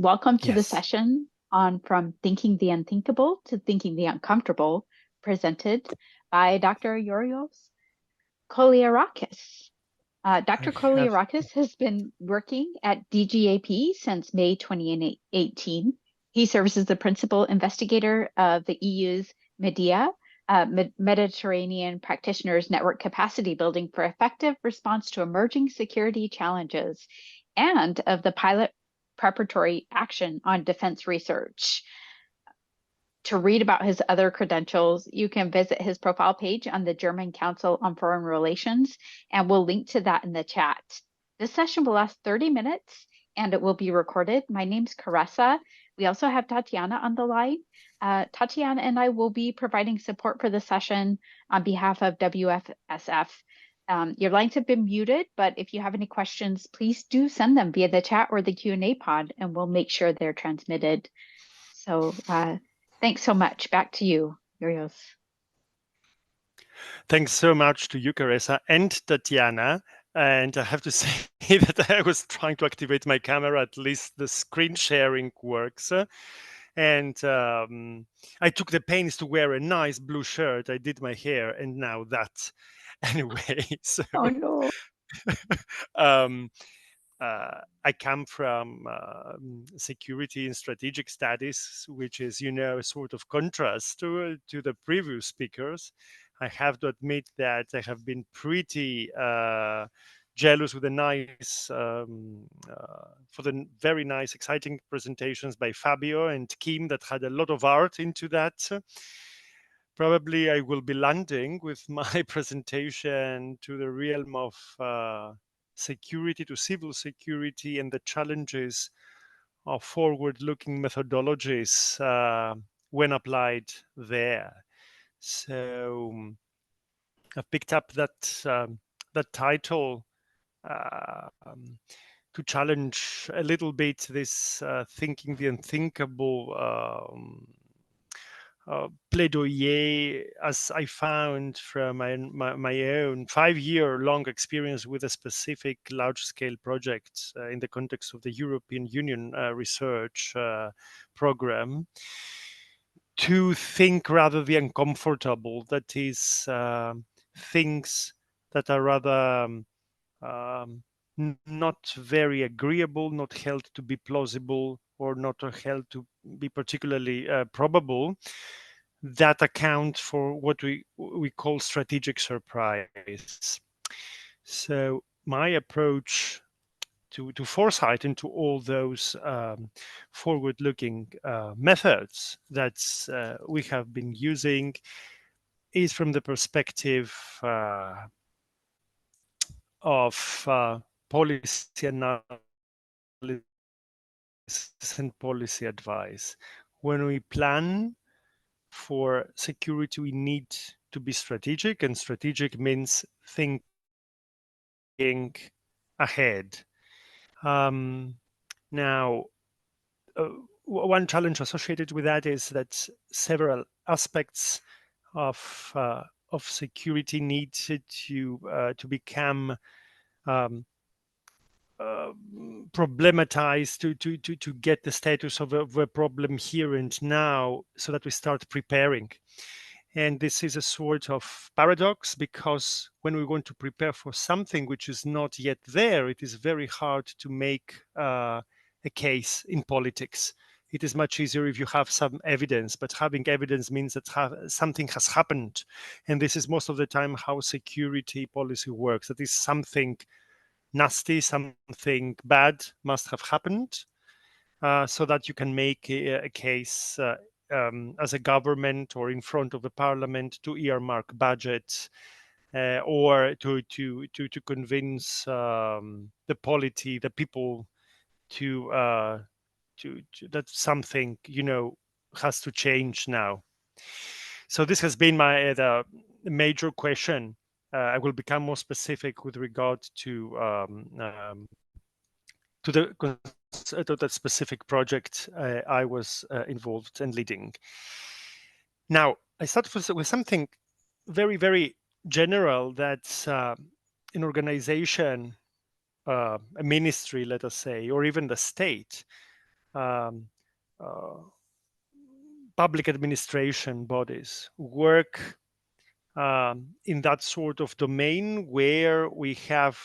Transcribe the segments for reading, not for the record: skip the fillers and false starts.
Welcome to the Yes. session on From Thinking the Unthinkable to Thinking the Uncomfortable, presented by Dr. Georgios KOLLIARAKis. I Dr. have. KOLLIARAKis has been working at DGAP since May 2018. He serves as the principal investigator of the EU's MEDIA, Mediterranean Practitioners Network Capacity Building for Effective Response to Emerging Security Challenges, and of the Pilot Preparatory Action on Defense Research. To read about his other credentials, you can visit his profile page on the German Council on Foreign Relations, and we'll link to that in the chat. This session will last 30 minutes, and it will be recorded. My name's Caressa. We also have Tatiana on the line. Tatiana and I will be providing support for the session on behalf of WFSF. Your lines have been muted, but if you have any questions, please do send them via the chat or the Q&A pod, and we'll make sure they're transmitted. So thanks so much. Back to you, Georgios. Thanks so much to you, Caressa, and Tatiana. And I have to say that I was trying to activate my camera. At least the screen sharing works. And I took the pains to wear a nice blue shirt. I did my hair, and now that. Anyway, so Oh no. I come from security and strategic studies, which is, a sort of contrast to the previous speakers. I have to admit that I have been pretty jealous with the for the very nice, exciting presentations by Fabio and Kim that had a lot of art into that. Probably I will be landing with my presentation to the realm of security, to civil security, and the challenges of forward-looking methodologies when applied there. So I've picked up that title to challenge a little bit this thinking the unthinkable plaidoyer, as I found from my own 5-year-long experience with a specific large-scale project in the context of the European Union research program, to think rather the uncomfortable, that is, things that are rather not very agreeable, not held to be plausible, or not held to be particularly probable, that account for what we call strategic surprise. So my approach to foresight into all those forward-looking methods that we have been using is from the perspective of policy analysis and policy advice. When we plan for security, we need to be strategic, and strategic means thinking ahead. Now, one challenge associated with that is that several aspects of security need to become problematized to get the status of a problem here and now, so that we start preparing. And this is a sort of paradox, because when we want to prepare for something which is not yet there, it is very hard to make a case in politics. It is much easier if you have some evidence, but having evidence means that something has happened. And this is most of the time how security policy works. That is, something nasty, something bad must have happened, so that you can make a case as a government or in front of the parliament to earmark budget, or to convince the polity, the people, to that something has to change now. So this has been my the major question. I will become more specific with regard to that specific project I was involved in leading. Now, I started with something very, very general, that an organization, a ministry, let us say, or even the state, um, uh, public administration bodies work in that sort of domain where we have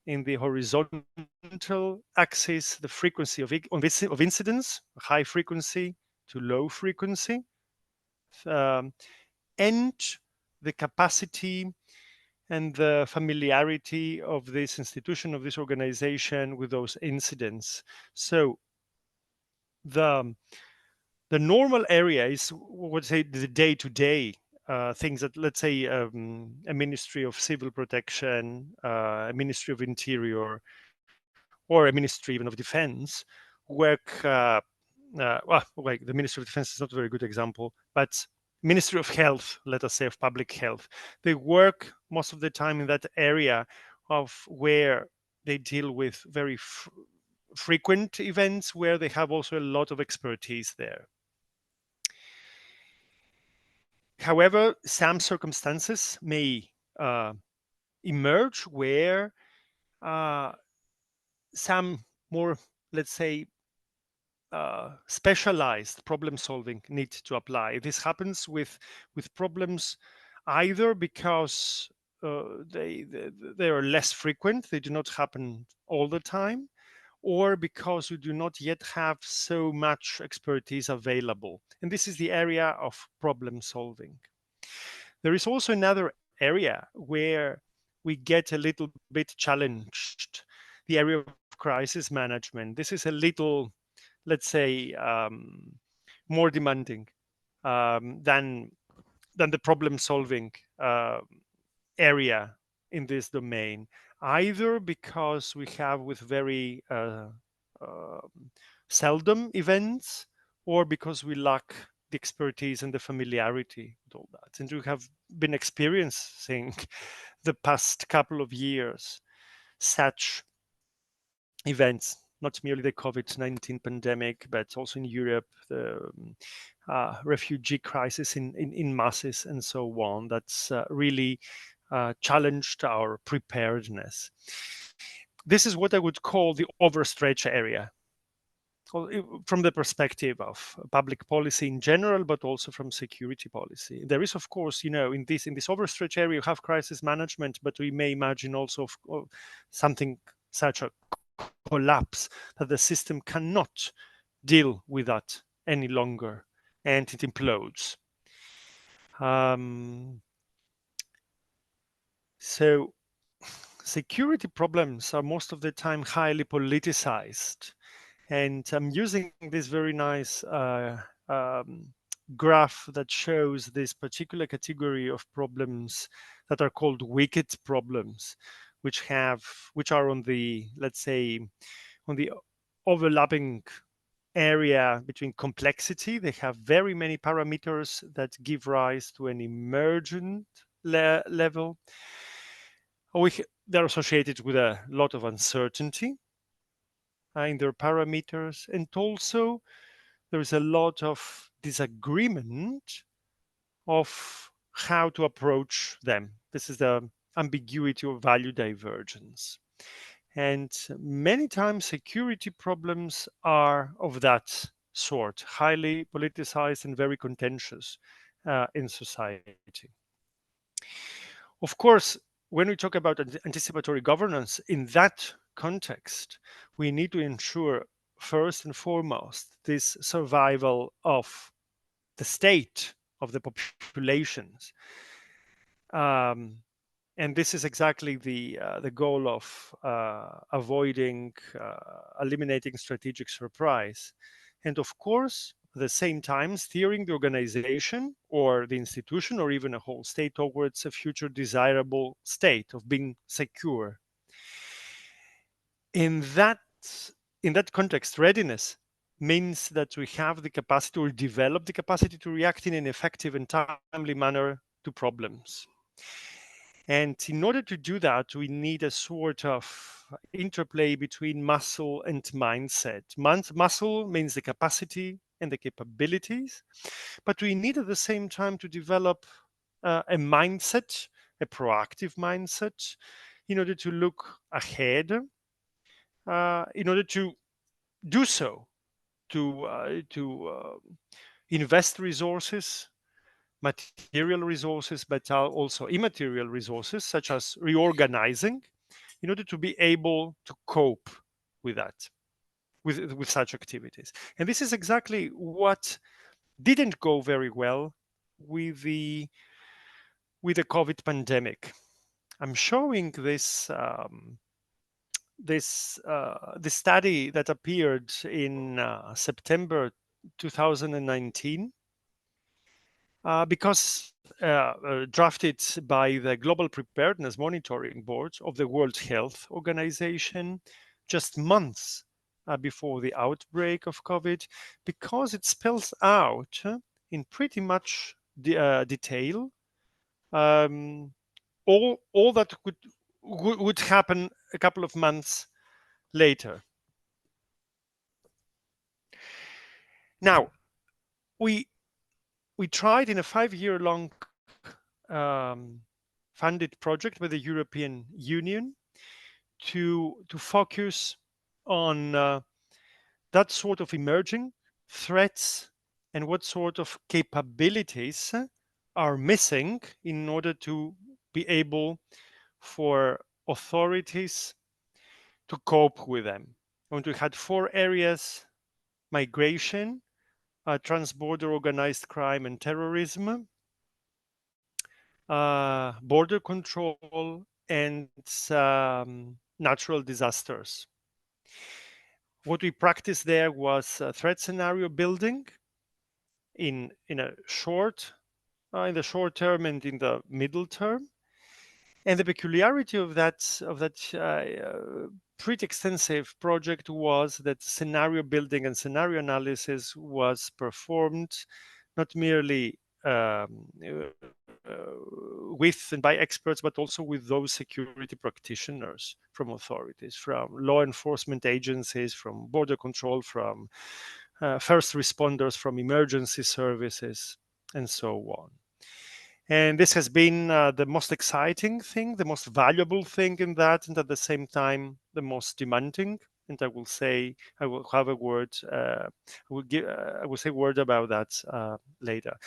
in the horizontal axis the frequency of incidence, high frequency to low frequency, um, and the capacity and the familiarity of this institution, of this organization with those incidents. So the the normal area is what say the day-to-day things that, let's say, a Ministry of Civil Protection, a Ministry of Interior, or a Ministry even of Defense work. Well, like the Ministry of Defense is not a very good example, but Ministry of Health, let us say, of Public Health, they work most of the time in that area of where they deal with very frequent events, where they have also a lot of expertise there. However, some circumstances may emerge where uh, some more, let's say, specialized problem solving need to apply. This happens with problems either because they are less frequent, they do not happen all the time, or because we do not yet have so much expertise available. And this is the area of problem solving. There is also another area where we get a little bit challenged, the area of crisis management. This is a little, let's say, more demanding than the problem solving area in this domain, either because we have with very uh, seldom events, or because we lack the expertise and the familiarity with all that. And we have been experiencing the past couple of years such events, not merely the COVID-19 pandemic, but also in Europe, the refugee crisis in masses and so on. That's really challenged our preparedness. This is what I would call the overstretch area, from the perspective of public policy in general, but also from security policy. There is, of course, in this overstretch area, you have crisis management, but we may imagine also of something such a collapse that the system cannot deal with that any longer, and it implodes. Um, so security problems are most of the time highly politicized. And I'm using this very nice graph that shows this particular category of problems that are called wicked problems, which are on the, let's say, on the overlapping area between complexity. They have very many parameters that give rise to an emergent level. They're associated with a lot of uncertainty in their parameters, and also there is a lot of disagreement of how to approach them. This is the ambiguity of value divergence. And many times security problems are of that sort, highly politicized and very contentious in society. Of course, when we talk about anticipatory governance in that context, we need to ensure first and foremost this survival of the state, of the populations. Um, and this is exactly the goal of avoiding, eliminating strategic surprise, and of course, at the same time, steering the organization or the institution or even a whole state towards a future desirable state of being secure. In that in that context, readiness means that we have the capacity or develop the capacity to react in an effective and timely manner to problems. And in order to do that, we need a sort of interplay between muscle and mindset. Muscle means the capacity and the capabilities, but we need at the same time to develop a mindset, a proactive mindset, in order to look ahead, in order to do so invest resources, material resources, but also immaterial resources, such as reorganizing, in order to be able to cope with that, with such activities. And this is exactly what didn't go very well with the COVID pandemic. I'm showing this study that appeared in September 2019, because drafted by the Global Preparedness Monitoring Board of the World Health Organization just months before the outbreak of COVID, because it spells out in pretty much detail um, all that would happen a couple of months later. Now, we tried in a 5-year-long funded project with the European Union to focus on that sort of emerging threats and what sort of capabilities are missing in order to be able for authorities to cope with them. And we had 4 areas: migration, transborder organized crime and terrorism, border control, and natural disasters. What we practiced there was threat scenario building in the short term and in the middle term. And the peculiarity of that pretty extensive project was that scenario building and scenario analysis was performed not merely with and by experts, but also with those security practitioners from authorities, from law enforcement agencies, from border control, from first responders, from emergency services, and so on. And this has been the most exciting thing, the most valuable thing in that, and at the same time, the most demanding. And I will say a word about that later.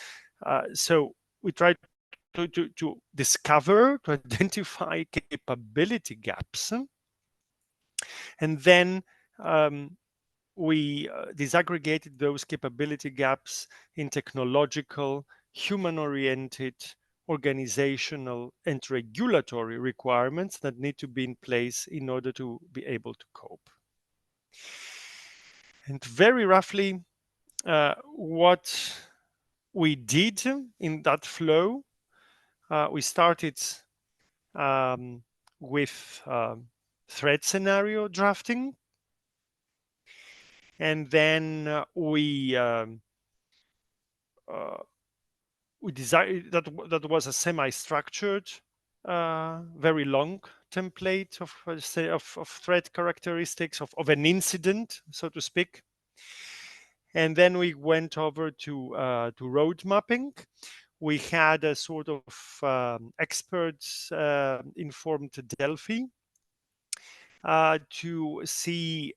So we tried to discover, to identify capability gaps, and then we disaggregated those capability gaps in technological, human-oriented, organizational, and regulatory requirements that need to be in place in order to be able to cope. And very roughly, what we did in that flow, we started with threat scenario drafting, and then we decided that was a semi-structured, very long template of threat characteristics of an incident, so to speak. And then we went over to road mapping. We had a sort of experts informed Delphi to see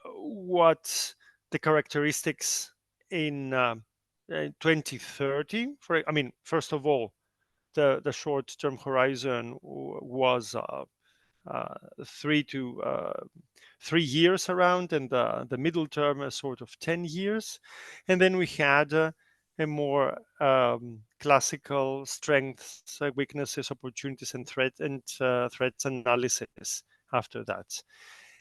what the characteristics in 2030. First of all, the short-term horizon was 3 years around, and the middle term a sort of 10 years. And then we had a more classical strengths, weaknesses, opportunities, and threats analysis after that.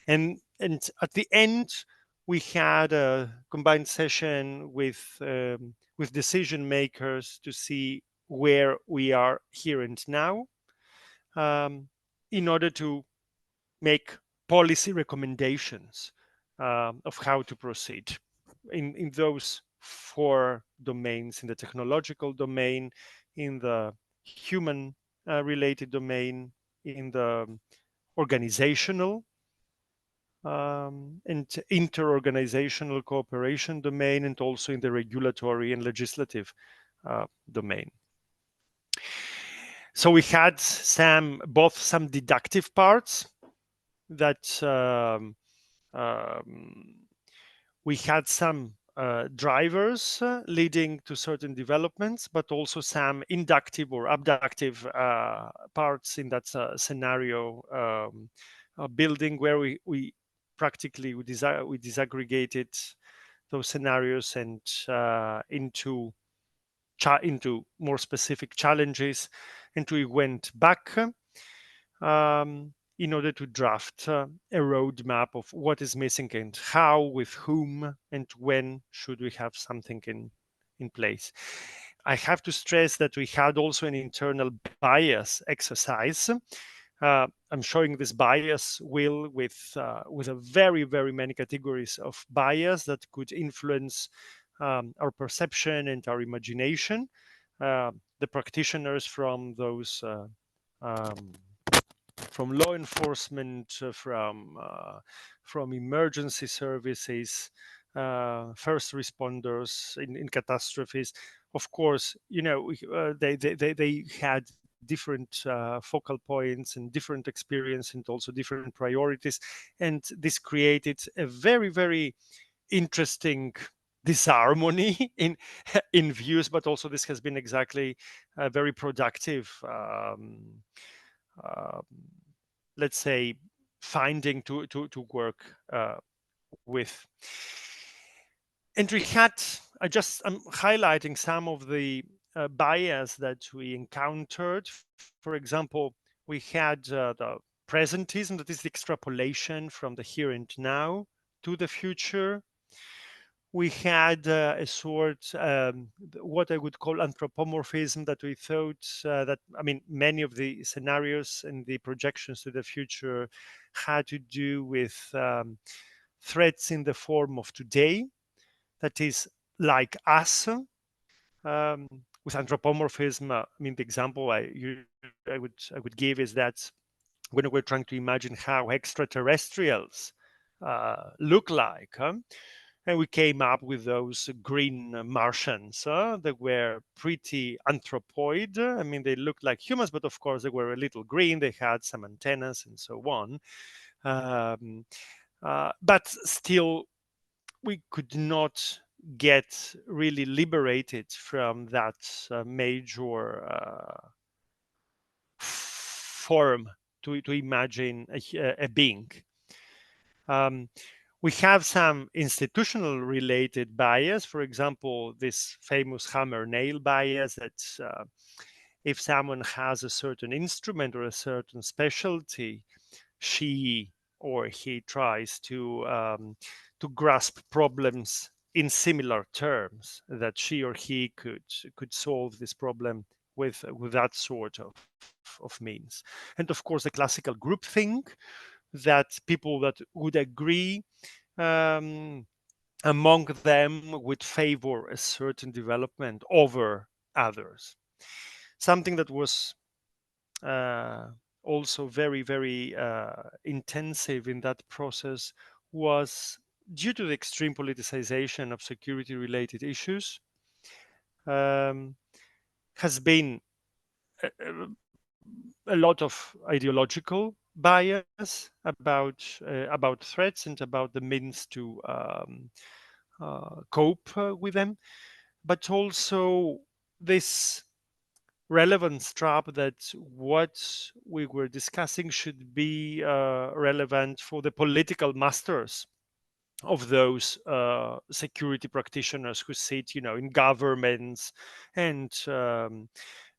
And at the end, we had a combined session with decision makers to see where we are here and now, in order to make policy recommendations of how to proceed in those 4 domains: in the technological domain, in the human related domain, in the organizational and inter-organizational cooperation domain, and also in the regulatory and legislative domain. So we had both some deductive parts that we had some drivers leading to certain developments, but also some inductive or abductive parts in that scenario building, where we practically we disaggregated those scenarios and into more specific challenges, and we went back in order to draft a roadmap of what is missing and how, with whom, and when should we have something in place. I have to stress that we had also an internal bias exercise. I'm showing this bias wheel with a very many categories of bias that could influence our perception and our imagination. The practitioners from those um, from law enforcement, from emergency services, first responders in catastrophes. Of course, they had different focal points and different experience and also different priorities, and this created a very interesting disharmony in views, but also this has been exactly very productive, um, let's say, finding to work with. And we had, I'm highlighting some of the bias that we encountered. For example, we had the presentism, that is the extrapolation from the here and now to the future. We had a sort, what I would call anthropomorphism, that we thought that, I mean, many of the scenarios and the projections to the future had to do with threats in the form of today, that is like us. With anthropomorphism, I mean, the example I would give is that when we're trying to imagine how extraterrestrials look like, and we came up with those green Martians that were pretty anthropoid. I mean, they looked like humans, but of course they were a little green. They had some antennas and so on. But still, we could not get really liberated from that major form to imagine a being. We have some institutional related bias. For example, this famous hammer nail bias, that if someone has a certain instrument or a certain specialty, she or he tries to grasp problems in similar terms, that she or he could solve this problem with that sort of means. And of course, the classical groupthink, that people that would agree um, among them would favor a certain development over others. Something that was also very intensive in that process was due to the extreme politicization of security related issues, has been a lot of ideological bias about threats and about the means to cope with them, but also this relevance trap, that what we were discussing should be relevant for the political masters of those security practitioners who sit, in governments and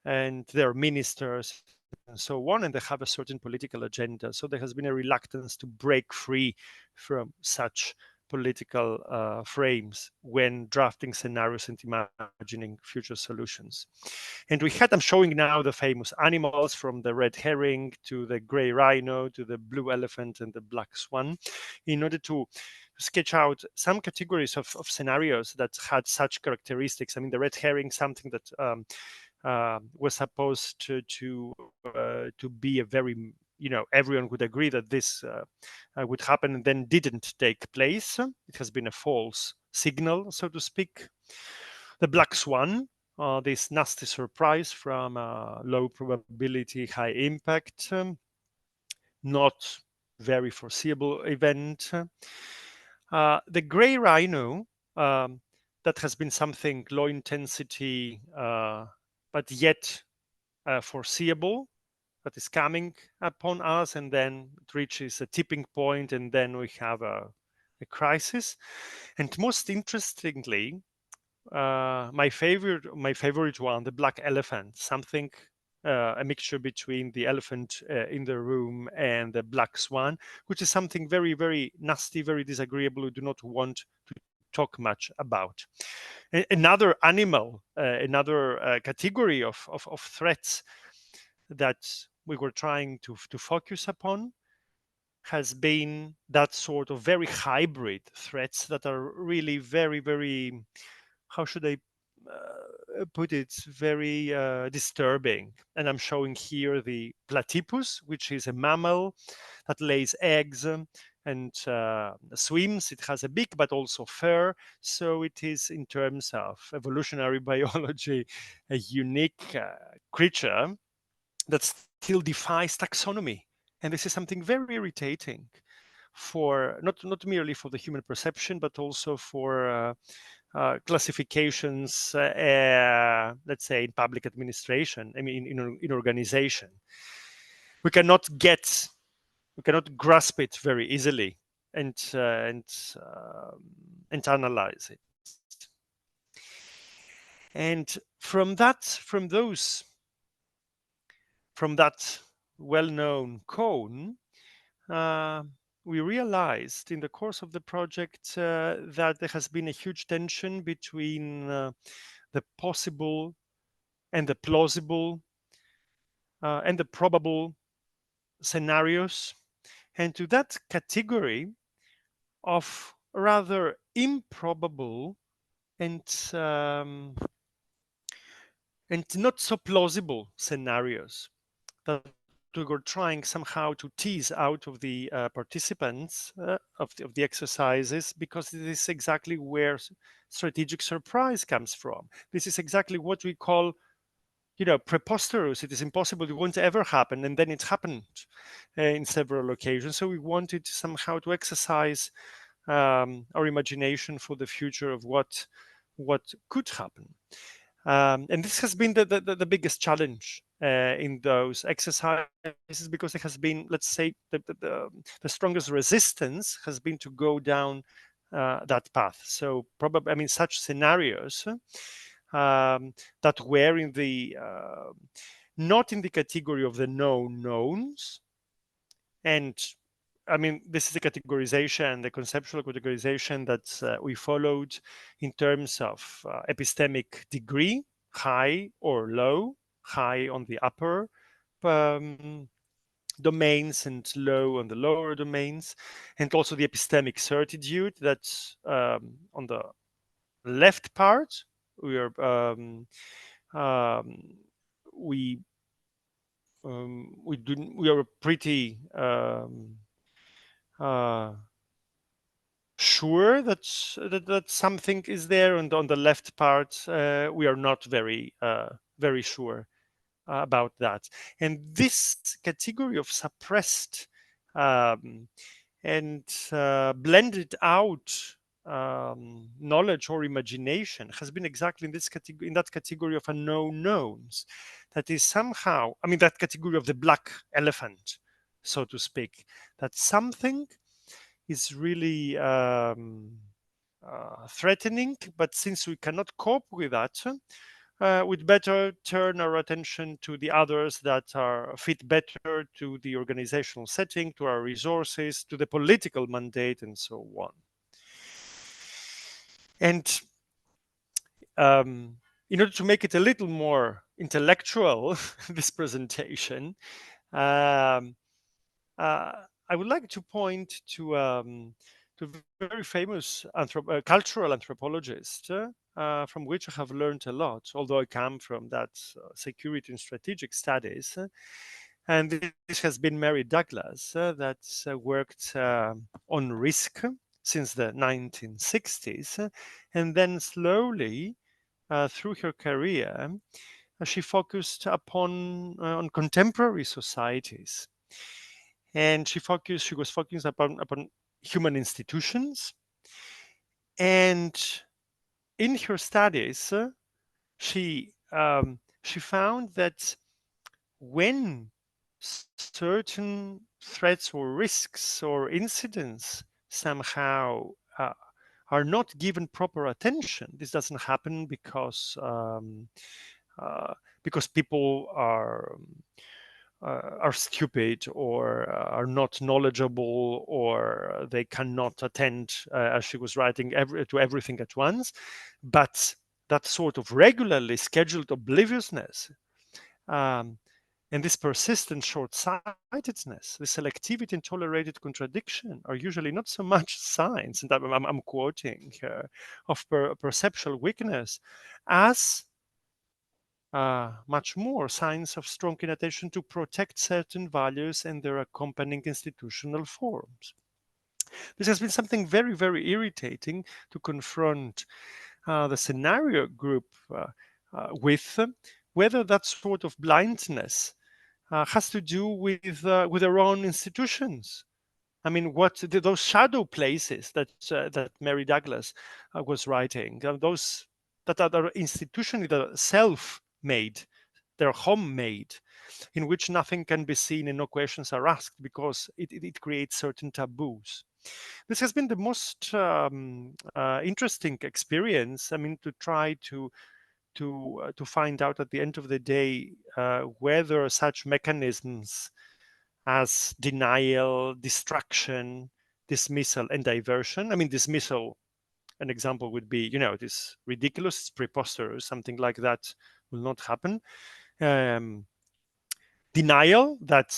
their ministers and so on, and they have a certain political agenda. So there has been a reluctance to break free from such political frames when drafting scenarios and imagining future solutions. And I'm showing now the famous animals, from the red herring to the gray rhino to the blue elephant and the black swan, in order to sketch out some categories of scenarios that had such characteristics. I mean, the red herring, something that was supposed to be a very, everyone would agree that this would happen, and then didn't take place. It has been a false signal, so to speak. The black swan, this nasty surprise from low probability, high impact, not very foreseeable event. The gray rhino, that has been something low intensity, but yet foreseeable, that is coming upon us, and then it reaches a tipping point, and then we have a crisis. And most interestingly, my favorite one, the black elephant, something a mixture between the elephant in the room and the black swan, which is something very, very nasty, very disagreeable. We do not want to talk much about. Another animal, another category of threats that we were trying to focus upon has been that sort of very hybrid threats that are really very, very, how should I put it, very disturbing. And I'm showing here the platypus, which is a mammal that lays eggs and swims. It has a beak, but also fur. So it is, in terms of evolutionary biology, a unique creature that still defies taxonomy. And this is something very irritating for not merely for the human perception, but also for classifications, let's say, in public administration. I mean, in organization, we cannot grasp it very easily and and analyze it. And from that well-known cone, uh, we realized in the course of the project that there has been a huge tension between the possible and the plausible and the probable scenarios. And to that category of rather improbable and not so plausible scenarios that we were trying somehow to tease out of the participants of the exercises, because this is exactly where strategic surprise comes from. This is exactly what we call, preposterous. It is impossible, it won't ever happen, and then it happened in several occasions. So we wanted somehow to exercise our imagination for the future of what could happen. And this has been the biggest challenge in those exercises, because it has been, let's say, the strongest resistance has been to go down that path. So probably, I mean, such scenarios that were in the not in the category of the known knowns. And I mean, this is the categorization, the conceptual categorization that we followed in terms of epistemic degree, high or low, high on the upper um, domains and low on the lower domains, and also the epistemic certitude that's on the left part. We are um, we we are pretty uh, sure that something is there, and on the left part we are not very sure about that. And this category of suppressed um, and blended out knowledge or imagination has been exactly in this category, in that category of unknown knowns. That is somehow, I mean, that category of the black elephant, so to speak, that something is really threatening, but since we cannot cope with that, we'd better turn our attention to the others that are fit better to the organizational setting, to our resources, to the political mandate, and so on. And in order to make it a little more intellectual, this presentation, um, I would like to point to a very famous cultural anthropologist from which I have learned a lot, although I come from that security and strategic studies. And this has been Mary Douglas, that worked on risk since the 1960s, and then slowly through her career, she focused upon on contemporary societies, and she was focused upon human institutions, And in her studies, she found that when certain threats or risks or incidents somehow are not given proper attention, this doesn't happen uh, because people are stupid or are not knowledgeable or they cannot attend, as she was writing, to everything at once. But that sort of regularly scheduled obliviousness um, and this persistent short-sightedness, this selectivity and tolerated contradiction are usually not so much signs, and I'm quoting of perceptual weakness, as much more signs of strong inattention to protect certain values and their accompanying institutional forms. This has been something very, very irritating to confront the scenario group with, whether that sort of blindness has to do with their own institutions. I mean, those shadow places that Mary Douglas was writing, those that are institutionally self-made, they're homemade, in which nothing can be seen and no questions are asked because it creates certain taboos. This has been the most interesting experience. I mean, to try to find out at the end of the day whether such mechanisms as denial, distraction, dismissal, and diversion. I mean, dismissal, an example would be, this ridiculous, it's preposterous, something like that will not happen. Um, Denial, that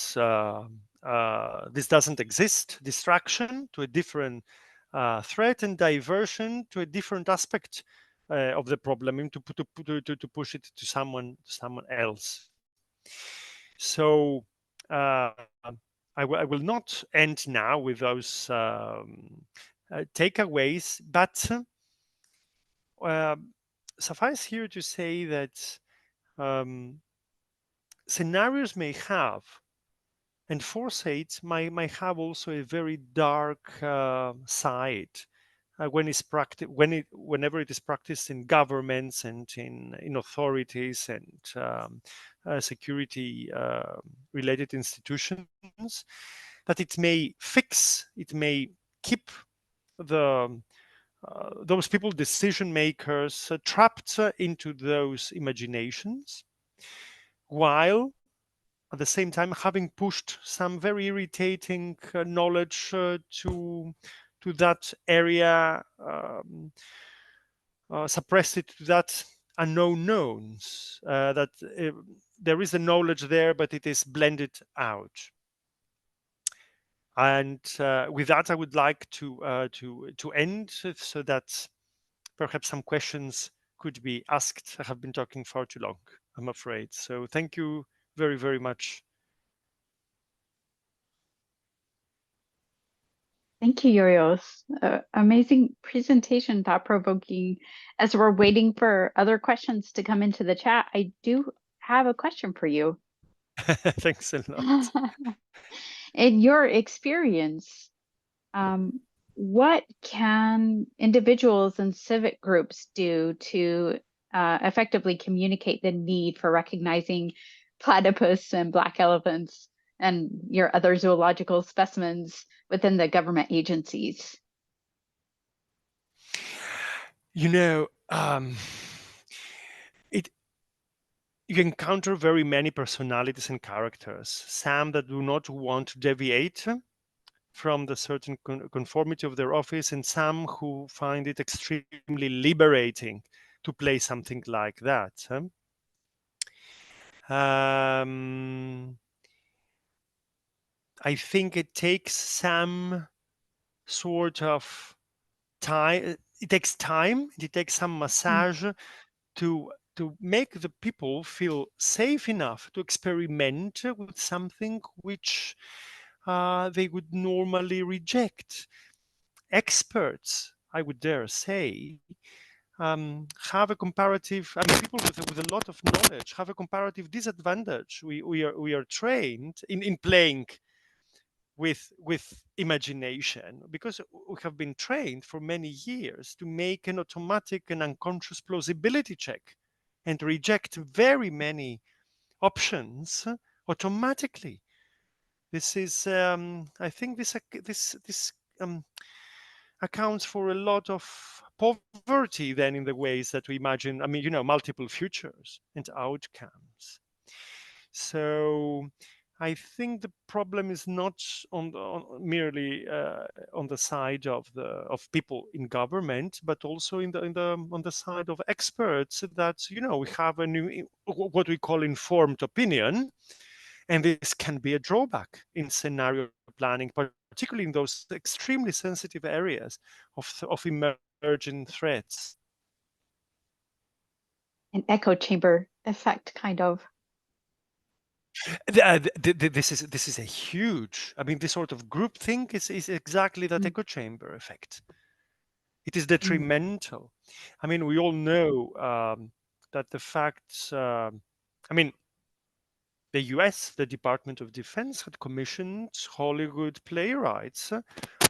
this doesn't exist. Distraction to a different threat, and diversion to a different aspect of the problem, and to push it to someone else. So uh, I will not end now with those takeaways, but uh, suffice here to say that um, scenarios may have, and foresight might have also a very dark side whenever it is practiced in governments and in authorities and security related institutions, that it may keep the those people, decision makers, trapped into those imaginations, while at the same time having pushed some very irritating knowledge to that area, suppressed it to that unknown knowns, that there is a knowledge there, but it is blended out. And with that, I would like to end so that perhaps some questions could be asked. I have been talking far too long, I'm afraid. So thank you very, very much. Thank you, Yurios. Amazing presentation, thought-provoking. As we're waiting for other questions to come into the chat, I do have a question for you. Thanks a lot. In your experience, um, what can individuals and civic groups do to effectively communicate the need for recognizing platypus and black elephants and your other zoological specimens within the government agencies? You know, it you encounter very many personalities and characters. Some that do not want to deviate from the certain conformity of their office, and some who find it extremely liberating to play something like that. I think it takes some sort of time. It takes time. It takes some Mm. massage to make the people feel safe enough to experiment with something which they would normally reject. Experts, I would dare say, have a comparative. I mean, people with a lot of knowledge have a comparative disadvantage. We are trained in playing with imagination, because we have been trained for many years to make an automatic and unconscious plausibility check and reject very many options automatically. This is, I think, this accounts for a lot of poverty then in the ways that we imagine. I mean, multiple futures and outcomes. So I think the problem is not merely on the side of people in government, but also on the side of experts, that we have a new, what we call, informed opinion, and this can be a drawback in scenario planning, particularly in those extremely sensitive areas of emerging threats. An echo chamber effect, kind of. This is a huge. I mean, this sort of groupthink is exactly that echo chamber effect. It is detrimental. I mean, we all know that the facts. I mean, the U.S., the Department of Defense, had commissioned Hollywood playwrights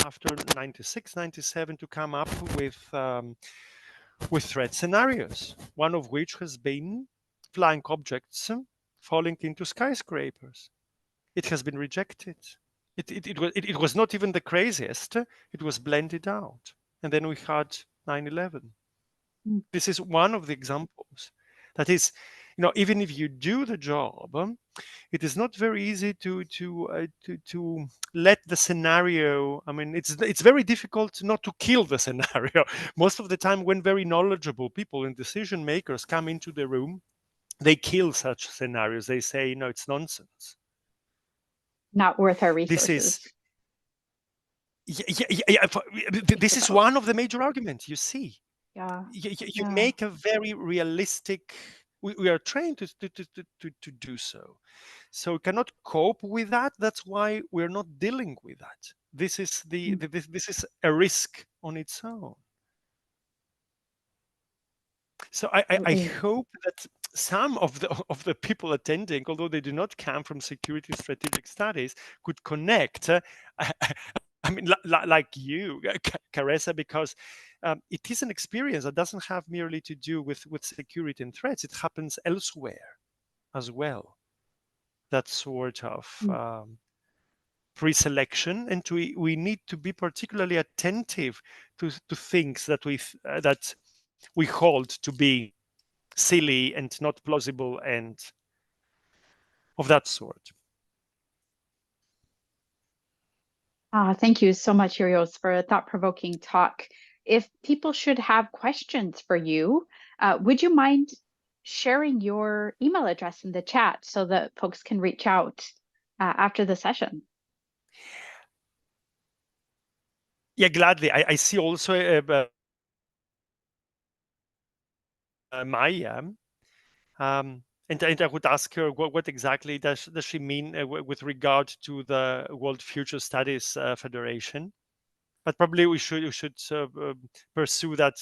after 96, 97 to come up with threat scenarios. One of which has been flying objects falling into skyscrapers. It has been rejected. It was not even the craziest. It was blended out. And then we had 9/11. This is one of the examples. That is, even if you do the job, it is not very easy to let the scenario. I mean, it's very difficult not to kill the scenario. Most of the time, when very knowledgeable people and decision makers come into the room, they kill such scenarios. They say, no, it's nonsense. Not worth our This resources. is this is one of the major arguments. You see, you make a very realistic. We are trained to do so. So we cannot cope with that. That's why we're not dealing with that. This is this is a risk on its own. So I hope that some of the people attending, although they do not come from security strategic studies, could connect. I mean, like you, Caressa, because it is an experience that doesn't have merely to do with security and threats. It happens elsewhere as well. That sort of pre-selection, and we need to be particularly attentive to things that we hold to be silly and not plausible and of that sort. Thank you so much, Georgios, for a thought-provoking talk. If people should have questions for you, would you mind sharing your email address in the chat so that folks can reach out after the session? Yeah, gladly. I see also Maya, and I would ask her what exactly does she mean with regard to the World Future Studies Federation. But probably we should pursue that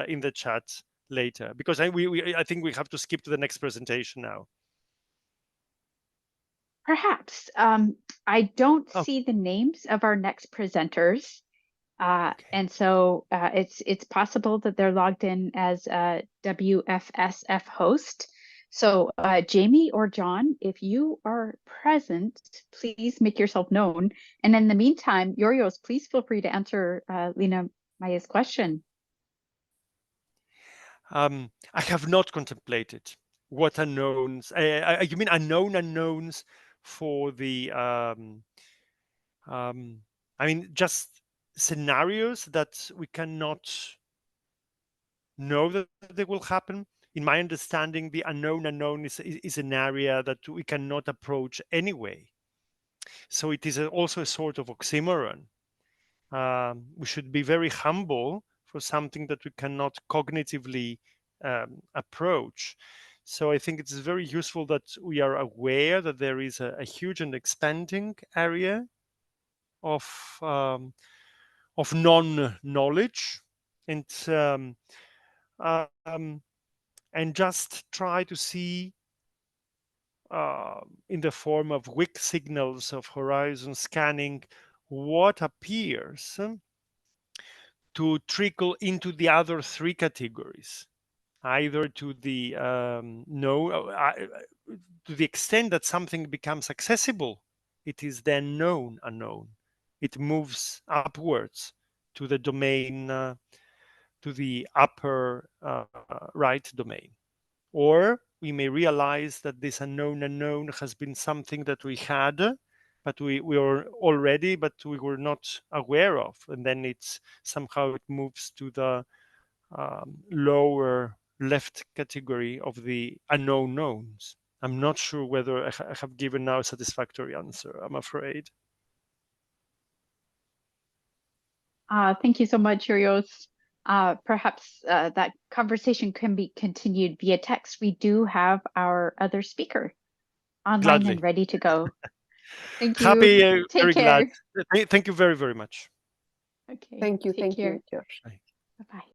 in the chat later, because I think we have to skip to the next presentation now. Perhaps. I don't see the names of our next presenters. Okay. And so it's possible that they're logged in as a WFSF host. So Jamie or John, if you are present, please make yourself known. And in the meantime, Georgios, please feel free to answer Lena Maya's question. I have not contemplated what unknowns. You mean unknown unknowns for the? I mean, just scenarios that we cannot know that they will happen. In my understanding, the unknown is an area that we cannot approach anyway. So it is also a sort of oxymoron. We should be very humble for something that we cannot cognitively approach. So I think it's very useful that we are aware that there is a huge and expanding area of non-knowledge, and just try to see in the form of weak signals of horizon scanning what appears to trickle into the other three categories, either to the to the extent that something becomes accessible, it is then known unknown. It moves upwards to the domain, to the upper right domain. Or we may realize that this unknown has been something that we had, but we were already, but we were not aware of. And then it's somehow it moves to the lower left category of the unknown knowns. I'm not sure whether I have given now a satisfactory answer, I'm afraid. Thank you so much, Georgios. Perhaps that conversation can be continued via text. We do have our other speaker online Gladly. and ready to go. Thank you. Happy, Take very glad. care. Thank you very, very much. Okay. Thank you. Take care. George. Bye-bye.